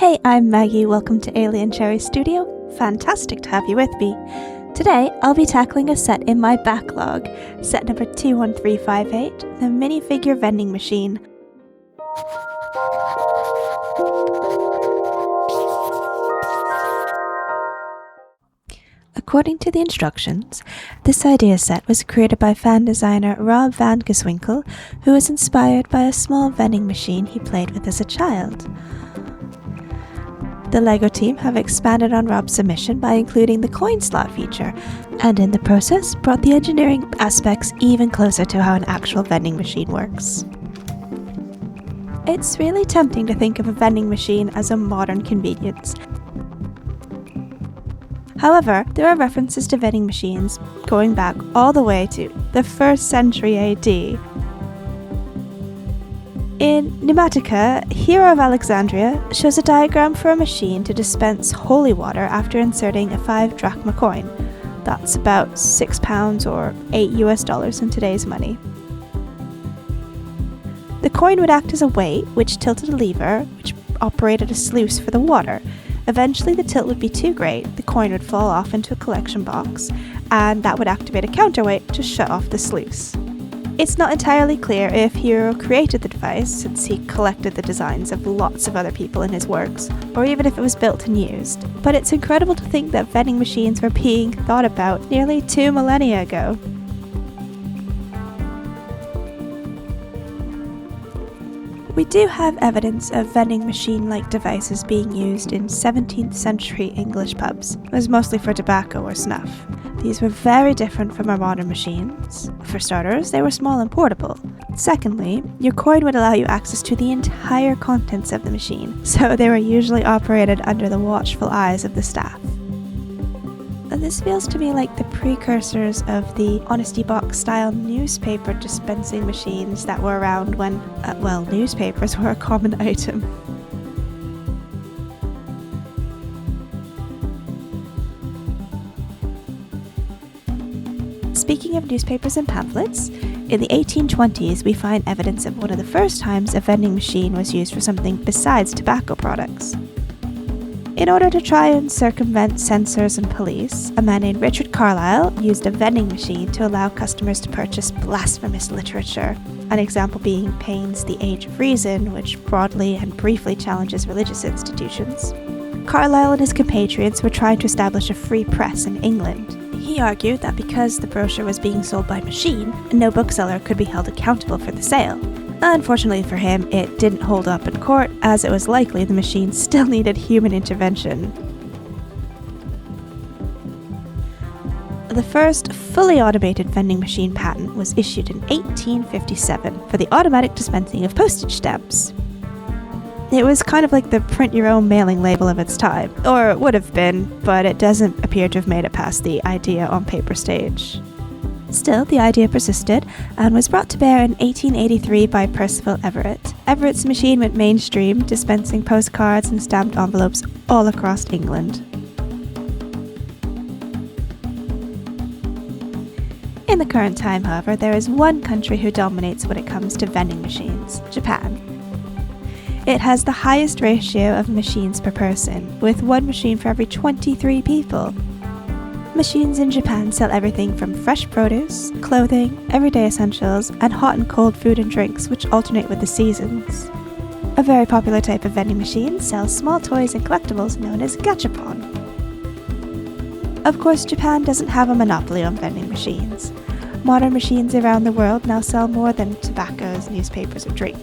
Hey, I'm Maggie, welcome to aliencherry.studio. Fantastic to have you with me. Today, I'll be tackling a set in my backlog, set number 21358, the Minifigure Vending Machine. According to the instructions, this idea set was created by fan designer Rob Van Geswinkel, who was inspired by a small vending machine he played with as a child. The LEGO team have expanded on Rob's submission by including the coin slot feature, and in the process brought the engineering aspects even closer to how an actual vending machine works. It's really tempting to think of a vending machine as a modern convenience. However, there are references to vending machines going back all the way to the 1st century AD. In Pneumatica, Hero of Alexandria shows a diagram for a machine to dispense holy water after inserting a 5 drachma coin. That's about £6 or $8 in today's money. The coin would act as a weight, which tilted a lever, which operated a sluice for the water. Eventually the tilt would be too great, the coin would fall off into a collection box, and that would activate a counterweight to shut off the sluice. It's not entirely clear if Hero created the device, since he collected the designs of lots of other people in his works, or even if it was built and used, but it's incredible to think that vending machines were being thought about nearly 2 millennia ago. We do have evidence of vending machine-like devices being used in 17th century English pubs. It was mostly for tobacco or snuff. These were very different from our modern machines. For starters, they were small and portable. Secondly, your coin would allow you access to the entire contents of the machine, so they were usually operated under the watchful eyes of the staff. And this feels to me like the precursors of the honesty box style newspaper dispensing machines that were around when, newspapers were a common item. Speaking of newspapers and pamphlets, in the 1820s we find evidence of one of the first times a vending machine was used for something besides tobacco products. In order to try and circumvent censors and police, a man named Richard Carlisle used a vending machine to allow customers to purchase blasphemous literature, an example being Paine's The Age of Reason, which broadly and briefly challenges religious institutions. Carlisle and his compatriots were trying to establish a free press in England. He argued that because the brochure was being sold by machine, no bookseller could be held accountable for the sale. Unfortunately for him, it didn't hold up in court, as it was likely the machine still needed human intervention. The first fully automated vending machine patent was issued in 1857 for the automatic dispensing of postage stamps. It was kind of like the print-your-own mailing label of its time, or it would have been, but it doesn't appear to have made it past the idea on paper stage. Still, the idea persisted and was brought to bear in 1883 by Percival Everett. Everett's machine went mainstream, dispensing postcards and stamped envelopes all across England. In the current time, however, there is one country who dominates when it comes to vending machines: Japan. It has the highest ratio of machines per person, with one machine for every 23 people. Machines in Japan sell everything from fresh produce, clothing, everyday essentials, and hot and cold food and drinks, which alternate with the seasons. A very popular type of vending machine sells small toys and collectibles known as gachapon. Of course, Japan doesn't have a monopoly on vending machines. Modern machines around the world now sell more than tobaccos, newspapers, or drink.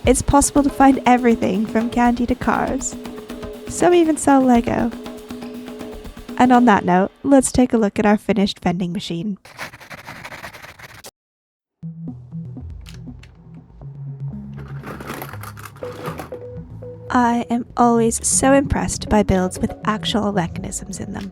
It's possible to find everything from candy to cars. Some even sell Lego. And on that note, let's take a look at our finished vending machine. I am always so impressed by builds with actual mechanisms in them.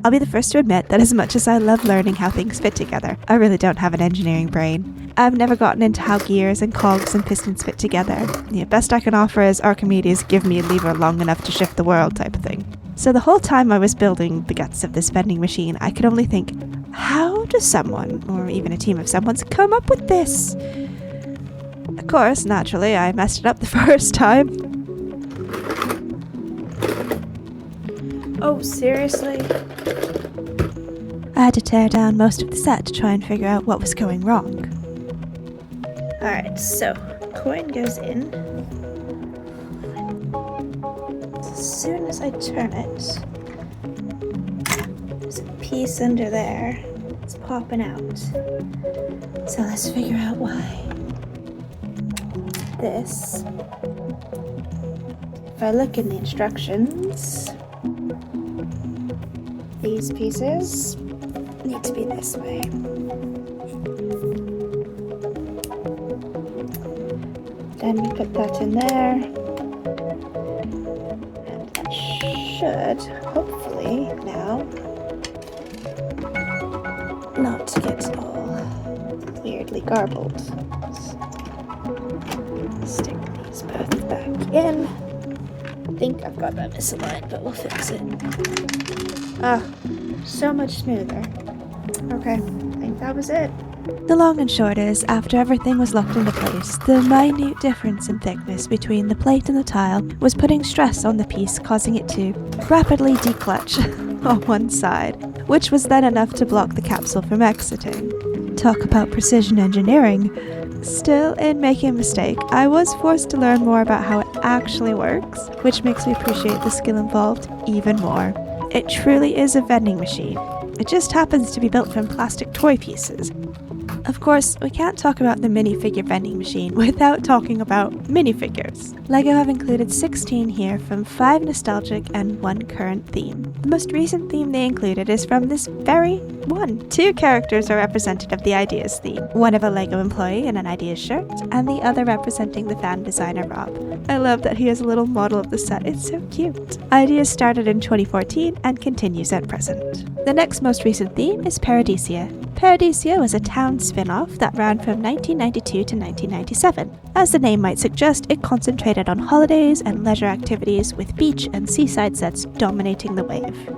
I'll be the first to admit that as much as I love learning how things fit together, I really don't have an engineering brain. I've never gotten into how gears and cogs and pistons fit together. The best I can offer is Archimedes give me a lever long enough to shift the world type of thing. So the whole time I was building the guts of this vending machine, I could only think, how does someone, or even a team of someones, come up with this? Of course, naturally, I messed it up the first time. Oh, seriously? I had to tear down most of the set to try and figure out what was going wrong. Alright, so coin goes in. As soon as I turn it, there's a piece under there. It's popping out. So let's figure out why. This, if I look in the instructions, these pieces need to be this way. Then we put that in there, and that should, hopefully, now not get all weirdly garbled. Stick these both back in. I think I've got that misaligned, but we'll fix it. Ah, so much smoother. Okay, I think that was it. The long and short is, after everything was locked into place, the minute difference in thickness between the plate and the tile was putting stress on the piece, causing it to rapidly declutch on one side, which was then enough to block the capsule from exiting. Talk about precision engineering. Still, in making a mistake, I was forced to learn more about how it actually works, which makes me appreciate the skill involved even more. It truly is a vending machine. It just happens to be built from plastic toy pieces. Of course, we can't talk about the Minifigure Vending Machine without talking about minifigures. LEGO have included 16 here from 5 nostalgic and 1 current theme. The most recent theme they included is from this very one. 2 characters are representative of the Ideas theme, one of a LEGO employee in an Ideas shirt, and the other representing the fan designer Rob. I love that he has a little model of the set, it's so cute. Ideas started in 2014 and continues at present. The next most recent theme is Paradisia. Paradisia was a town spin-off that ran from 1992 to 1997. As the name might suggest, it concentrated on holidays and leisure activities with beach and seaside sets dominating the wave.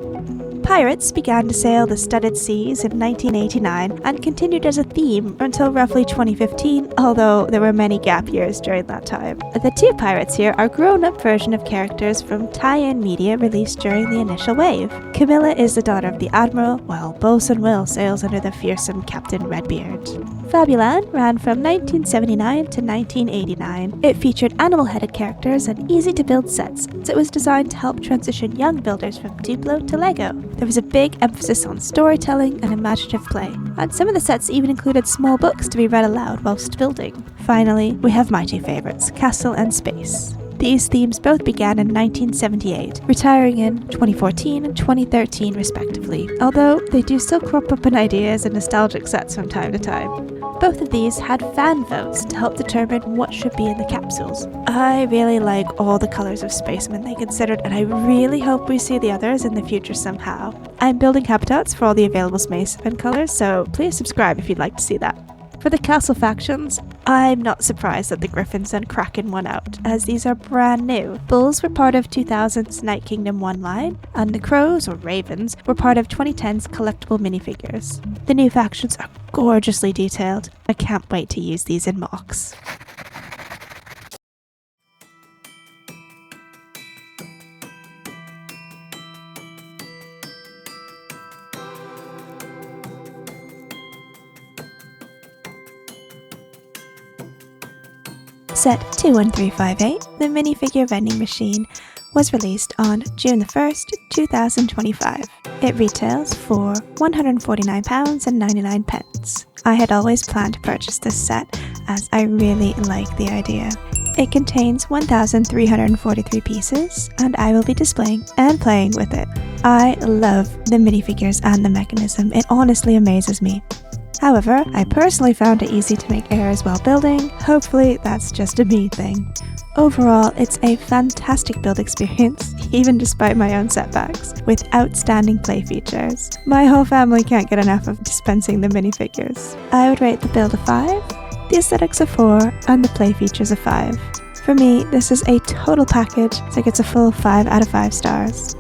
Pirates began to sail the studded seas in 1989 and continued as a theme until roughly 2015, although there were many gap years during that time. The 2 pirates here are grown-up version of characters from tie-in media released during the initial wave. Camilla is the daughter of the Admiral, while Bosun Will sails under the fearsome Captain Redbeard. Fabuland ran from 1979 to 1989. It featured animal-headed characters and easy-to-build sets, so it was designed to help transition young builders from Duplo to LEGO. There was a big emphasis on storytelling and imaginative play, and some of the sets even included small books to be read aloud whilst building. Finally, we have my 2 favourites, Castle and Space. These themes both began in 1978, retiring in 2014 and 2013 respectively, although they do still crop up in ideas and nostalgic sets from time to time. Both of these had fan votes to help determine what should be in the capsules. I really like all the colours of spacemen they considered, and I really hope we see the others in the future somehow. I'm building habitats for all the available spaceman colours, so please subscribe if you'd like to see that. For the castle factions, I'm not surprised that the Griffins and Kraken won out, as these are brand new. Bulls were part of 2000's Night Kingdom 1 line, and the Crows, or Ravens, were part of 2010's collectible minifigures. The new factions are gorgeously detailed. I can't wait to use these in mocks. Set 21358, the Minifigure Vending Machine, was released on June 1st, 2025. It retails for £149.99. I had always planned to purchase this set as I really like the idea. It contains 1,343 pieces, and I will be displaying and playing with it. I love the minifigures and the mechanism, it honestly amazes me. However, I personally found it easy to make errors while building. Hopefully that's just a me thing. Overall, it's a fantastic build experience, even despite my own setbacks, with outstanding play features. My whole family can't get enough of dispensing the minifigures. I would rate the build a 5, the aesthetics a 4, and the play features a 5. For me, this is a total package, so it gets a full 5 out of 5 stars.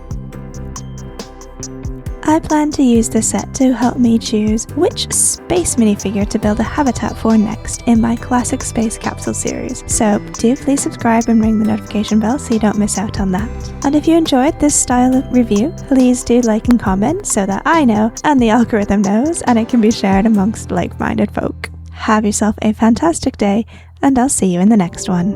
I plan to use this set to help me choose which space minifigure to build a habitat for next in my classic space capsule series, so do please subscribe and ring the notification bell so you don't miss out on that. And if you enjoyed this style of review, please do like and comment so that I know and the algorithm knows and it can be shared amongst like-minded folk. Have yourself a fantastic day, and I'll see you in the next one.